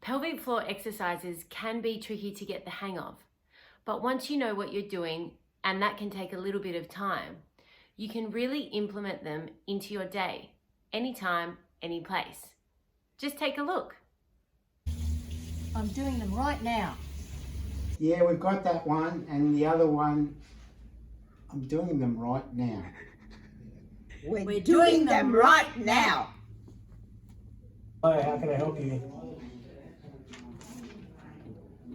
Pelvic floor exercises can be tricky to get the hang of, but once you know what you're doing, and that can take a little bit of time, you can really implement them into your day, anytime, any place. Just take a look. I'm doing them right now. Yeah, we've got that one, and the other one, I'm doing them right now. We're doing them right now. Hi, how can I help you?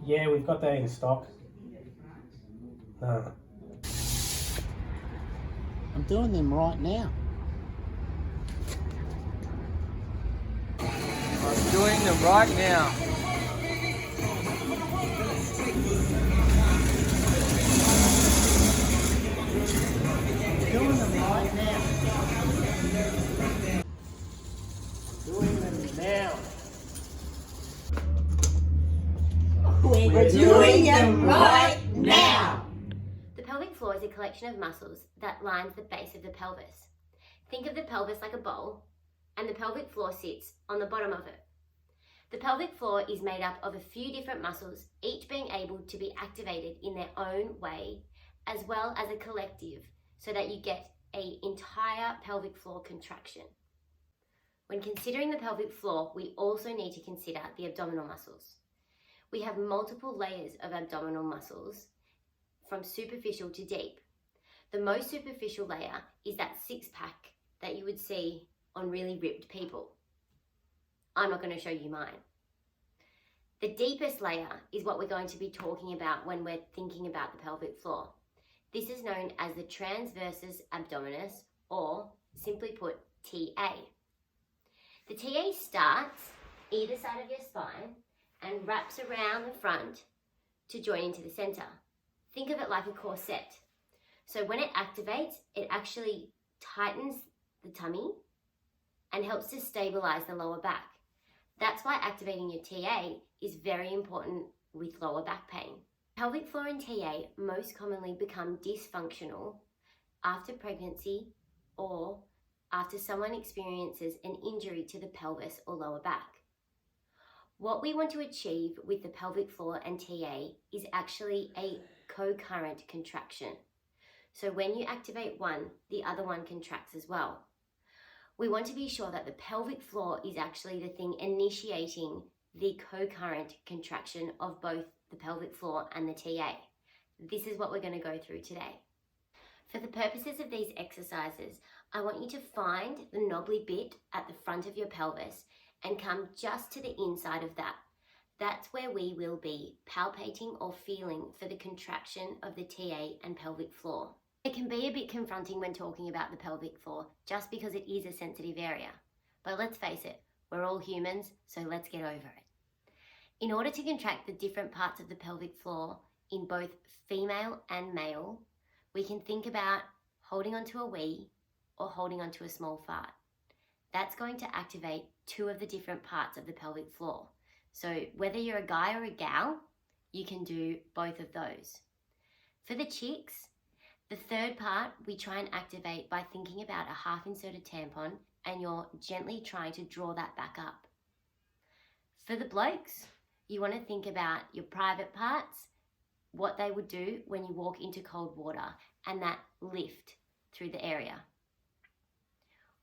Yeah, we've got that in stock. I'm doing them right now. I'm doing them right now. Doing them right now. Doing them now. We're doing them right now. The pelvic floor is a collection of muscles that lines the base of the pelvis. Think of the pelvis like a bowl, and the pelvic floor sits on the bottom of it. The pelvic floor is made up of a few different muscles, each being able to be activated in their own way, as well as a collective, so that you get an entire pelvic floor contraction. When considering the pelvic floor, we also need to consider the abdominal muscles. We have multiple layers of abdominal muscles, from superficial to deep. The most superficial layer is that six-pack that you would see on really ripped people. I'm not going to show you mine. The deepest layer is what we're going to be talking about when we're thinking about the pelvic floor. This is known as the Transversus Abdominus, or simply put, TA. The TA starts either side of your spine and wraps around the front to join into the center. Think of it like a corset. So when it activates, it actually tightens the tummy and helps to stabilize the lower back. That's why activating your TA is very important with lower back pain. Pelvic floor and TA most commonly become dysfunctional after pregnancy or after someone experiences an injury to the pelvis or lower back. What we want to achieve with the pelvic floor and TA is actually a co-current contraction. So when you activate one, the other one contracts as well. We want to be sure that the pelvic floor is actually the thing initiating the co-current contraction of both the pelvic floor and the TA. This is what we're going to go through today. For the purposes of these exercises, I want you to find the knobbly bit at the front of your pelvis and come just to the inside of that. That's where we will be palpating or feeling for the contraction of the TA and pelvic floor. It can be a bit confronting when talking about the pelvic floor just because it is a sensitive area. But let's face it, we're all humans, so let's get over it. In order to contract the different parts of the pelvic floor in both female and male, we can think about holding onto a wee or holding onto a small fart. That's going to activate two of the different parts of the pelvic floor. So whether you're a guy or a gal, you can do both of those. For the chicks, the third part we try and activate by thinking about a half inserted tampon and you're gently trying to draw that back up. For the blokes, you want to think about your private parts, what they would do when you walk into cold water and that lift through the area.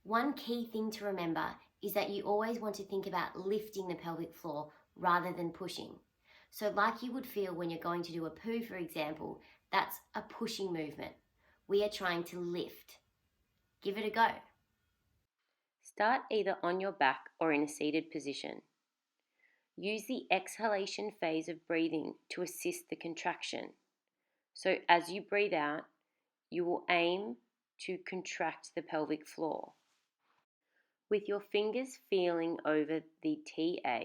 One key thing to remember is that you always want to think about lifting the pelvic floor rather than pushing. So like you would feel when you're going to do a poo, for example, that's a pushing movement. We are trying to lift. Give it a go. Start either on your back or in a seated position. Use the exhalation phase of breathing to assist the contraction. So as you breathe out, you will aim to contract the pelvic floor. With your fingers feeling over the TA,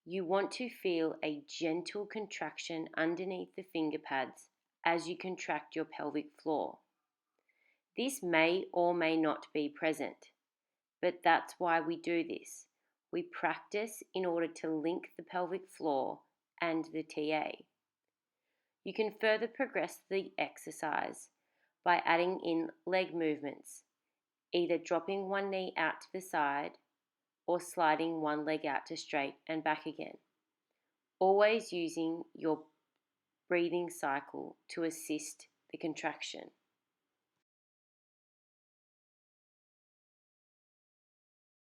you want to feel a gentle contraction underneath the finger pads as you contract your pelvic floor. This may or may not be present, but that's why we do this. We practice in order to link the pelvic floor and the TA. You can further progress the exercise by adding in leg movements, either dropping one knee out to the side or sliding one leg out to straight and back again. Always using your breathing cycle to assist the contraction.